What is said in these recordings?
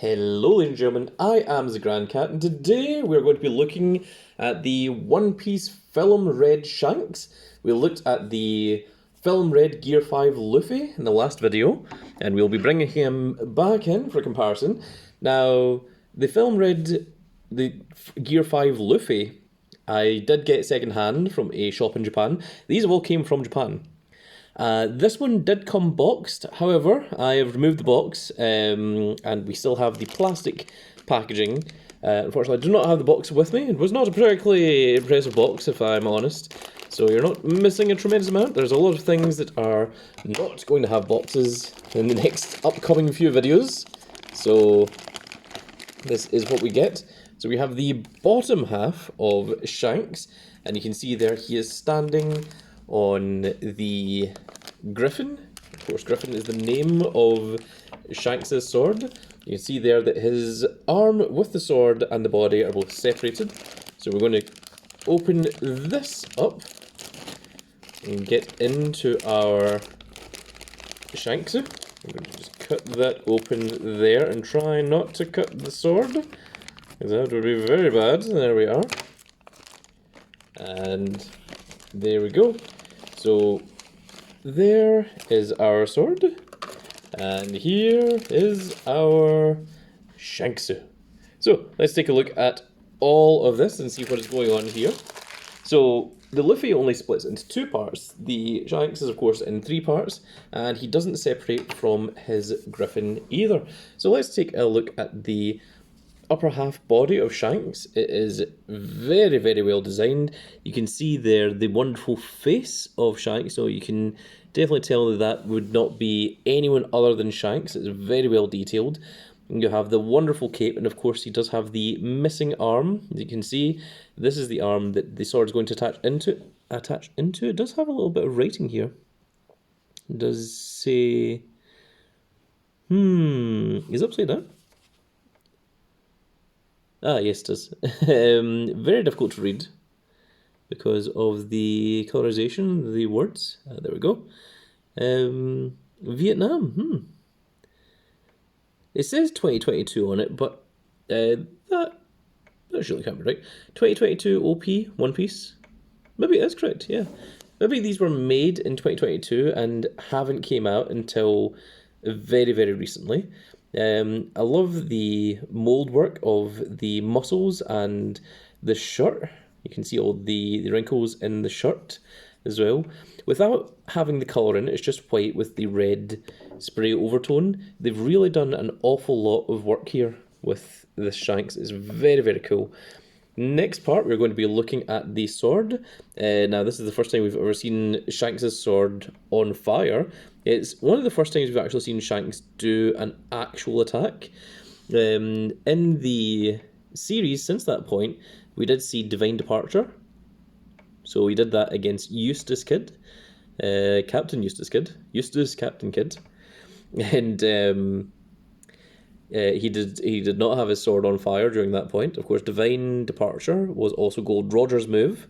Hello ladies and gentlemen, I am the Grand Cat and today we're going to be looking at the One Piece Film Red Shanks. We looked at the Film Red Gear 5 Luffy in the last video and we'll be bringing him back in for comparison. Now, the Film Red, the Gear 5 Luffy, I did get second hand from a shop in Japan. These all came from Japan. This one did come boxed, however, I have removed the box and we still have the plastic packaging. Unfortunately, I do not have the box with me. It was not a particularly impressive box, if I'm honest. So you're not missing a tremendous amount. There's a lot of things that are not going to have boxes in the next upcoming few videos. So this is what we get. So we have the bottom half of Shanks, and you can see there he is standing on the Griffin. Of course, Griffin is the name of Shanks' sword. You can see there that his arm with the sword and the body are both separated. So we're going to open this up and get into our Shanks. I'm going to just cut that open there and try not to cut the sword, because that would be very bad. There we are. And there we go. So there is our sword, and here is our Shanks. So let's take a look at all of this and see what is going on here. So the Luffy only splits into two parts. The Shanks is of course in three parts, and he doesn't separate from his Griffin either. So let's take a look at the upper half body of Shanks. It is very, very well designed. You can see there the wonderful face of Shanks, so you can definitely tell that that would not be anyone other than Shanks. It's very well detailed. And you have the wonderful cape, and of course he does have the missing arm. As you can see, this is the arm that the sword is going to attach into. It does have a little bit of writing here. It does say, is upside down? Ah, yes, it does. Very difficult to read because of the colorization, the words. There we go. Vietnam. It says 2022 on it, but that surely can't be right. 2022 OP, One Piece. Maybe it is correct, yeah. Maybe these were made in 2022 and haven't came out until very, very recently. I love the mold work of the muscles and the shirt. You can see all the wrinkles in the shirt as well. Without having the colour in, it's just white with the red spray overtone. They've really done an awful lot of work here with this Shanks. It's very, very cool. Next part, we're going to be looking at the sword. Now, this is the first time we've ever seen Shanks' sword on fire. It's one of the first times we've actually seen Shanks do an actual attack. In the series, since that point, we did see Divine Departure. So we did that against Eustace Kid. Captain Eustace Kid. Eustace Captain Kid. And he did not have his sword on fire during that point. Of course, Divine Departure was also Gold Roger's move,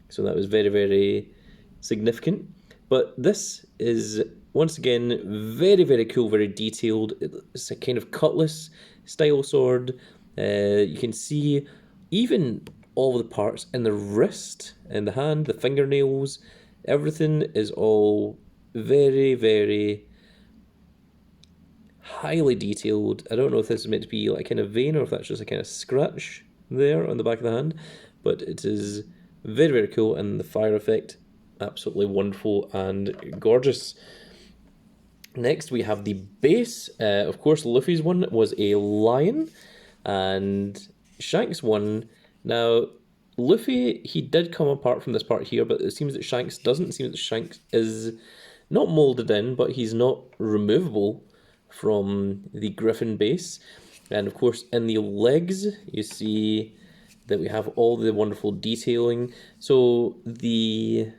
so that was very, very significant. But this is, once again, very, very cool, very detailed. It's a kind of cutlass style sword. You can see even all the parts in the wrist, in the hand, the fingernails, everything is all very, very highly detailed. I don't know if this is meant to be like a kind of vein or if that's just a kind of scratch there on the back of the hand, but it is very, very cool, and the fire effect, absolutely wonderful and gorgeous. Next, we have the base. Of course, Luffy's one was a lion, and Shanks' one. Now, Luffy, he did come apart from this part here, but it seems that Shanks doesn't. It seems that Shanks is not molded in, but he's not removable from the Griffin base. And of course, in the legs, you see that we have all the wonderful detailing. So the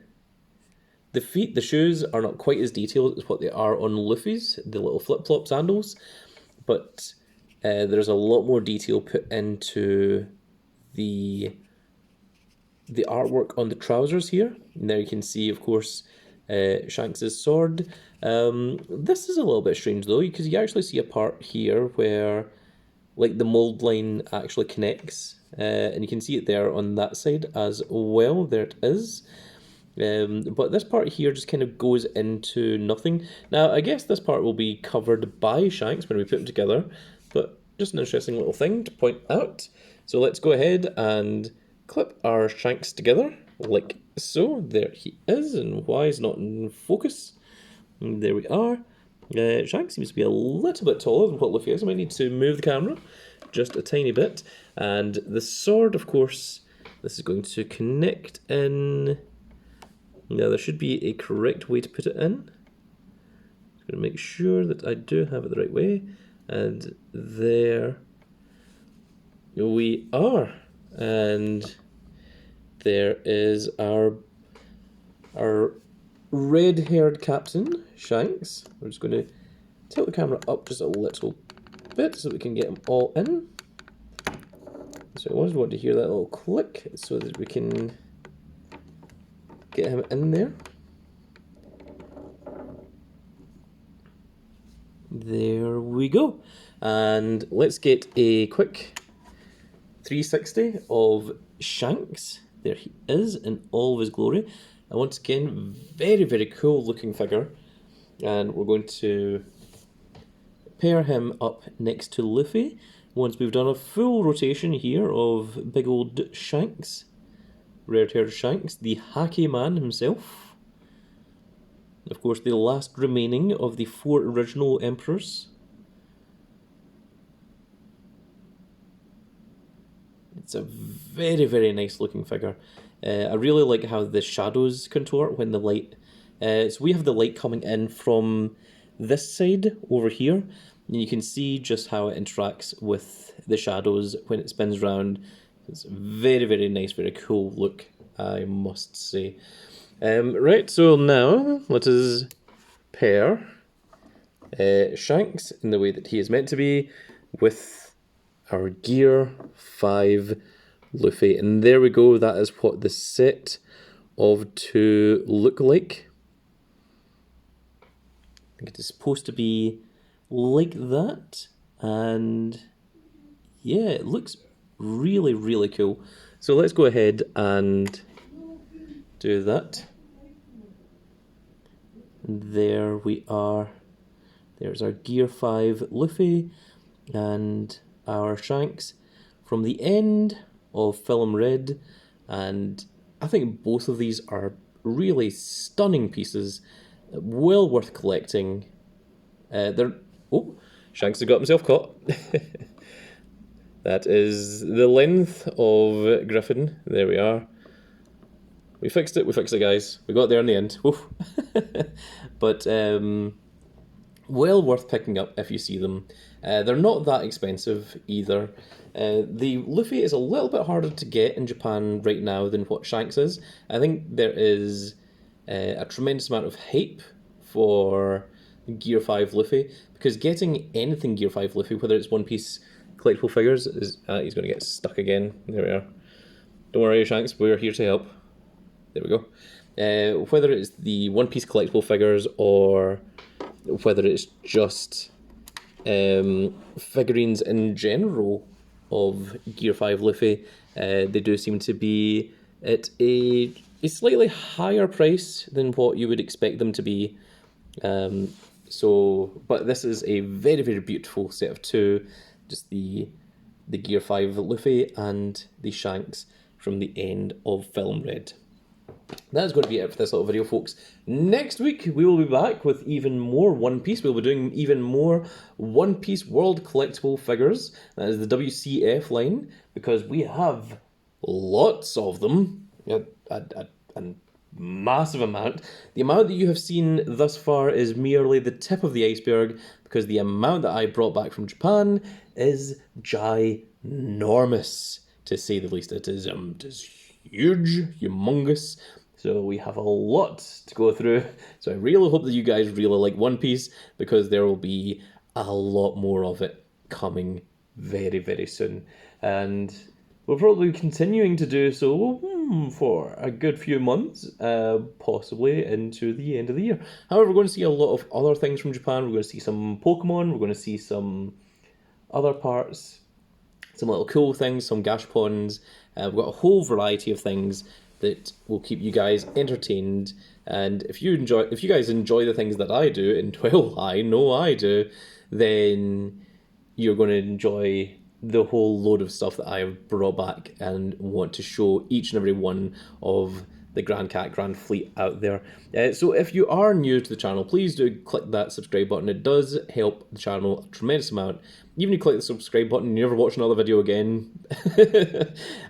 feet, the shoes are not quite as detailed as what they are on Luffy's, the little flip-flop sandals, but there's a lot more detail put into the artwork on the trousers here. And there you can see, of course, Shanks' sword. This is a little bit strange though, because you actually see a part here where like the mold line actually connects, and you can see it there on that side as well. There it is. But this part here just kind of goes into nothing. Now, I guess this part will be covered by Shanks when we put them together, but just an interesting little thing to point out. So let's go ahead and clip our Shanks together, like so. There he is, and why is not in focus? And there we are. Shanks seems to be a little bit taller than what Luffy is. I might need to move the camera just a tiny bit. And the sword, of course, this is going to connect in. Now, there should be a correct way to put it in. Just going to make sure that I do have it the right way. And there we are. And there is our red-haired captain, Shanks. We're just going to tilt the camera up just a little bit so we can get them all in. So I always want to hear that little click so that we can get him in there. There we go. And let's get a quick 360 of Shanks. There he is in all of his glory. And once again, very, very cool looking figure. And we're going to pair him up next to Luffy. Once we've done a full rotation here of big old Shanks, red-haired Shanks, the Haki man himself. Of course, the last remaining of the 4 original emperors. It's a very, very nice looking figure. I really like how the shadows contort when the light... so we have the light coming in from this side over here. And you can see just how it interacts with the shadows when it spins around. It's very, very nice, very cool look, I must say. Right, so now let us pair Shanks in the way that he is meant to be with our Gear 5 Luffy. And there we go, that is what the set of 2 look like. I think it is supposed to be like that, and yeah, it looks really, really cool. So let's go ahead and do that. And there we are. There's our Gear 5 Luffy and our Shanks from the end of Film Red, and I think both of these are really stunning pieces, well worth collecting. Oh, Shanks has got himself caught. That is the length of Griffin. There we are. We fixed it, guys. We got there in the end. But well worth picking up if you see them. They're not that expensive either. The Luffy is a little bit harder to get in Japan right now than what Shanks is. I think there is a tremendous amount of hype for Gear 5 Luffy, because getting anything Gear 5 Luffy, whether it's One Piece collectible figures, is he's going to get stuck again. There we are. Don't worry, Shanks, we're here to help. There we go. Whether it's the One Piece collectible figures or whether it's just figurines in general of Gear 5 Luffy, they do seem to be at a slightly higher price than what you would expect them to be. But this is a very, very beautiful set of 2, just the Gear 5 Luffy and the Shanks from the end of Film Red. That's going to be it for this little video, folks. Next week, we will be back with even more One Piece. We'll be doing even more One Piece World collectible figures. That is the WCF line, because we have lots of them. A massive amount. The amount that you have seen thus far is merely the tip of the iceberg, because the amount that I brought back from Japan is ginormous, to say the least. It is huge, humongous. So we have a lot to go through. So I really hope that you guys really like One Piece, because there will be a lot more of it coming very, very soon. And we'll probably be continuing to do so for a good few months, possibly into the end of the year. However, we're going to see a lot of other things from Japan. We're going to see some Pokemon. We're going to see some other parts some little cool things, some gashapons. We've got a whole variety of things that will keep you guys entertained. And if you guys enjoy the things that I do, and well, I know I do, then you're going to enjoy the whole load of stuff that I have brought back and want to show each and every one of the Grand Cat Grand Fleet out there. So if you are new to the channel, please do click that subscribe button. It does help the channel a tremendous amount. Even if you click the subscribe button and you never watch another video again.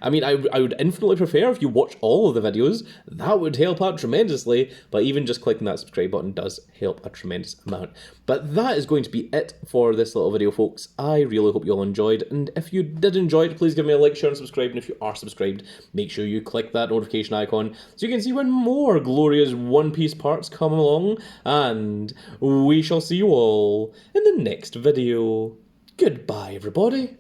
I mean, I would infinitely prefer if you watch all of the videos. That would help out tremendously. But even just clicking that subscribe button does help a tremendous amount. But that is going to be it for this little video, folks. I really hope you all enjoyed. And if you did enjoy it, please give me a like, share, and subscribe. And if you are subscribed, make sure you click that notification icon so you can see when more glorious One Piece parts come along. And we shall see you all in the next video. Goodbye, everybody.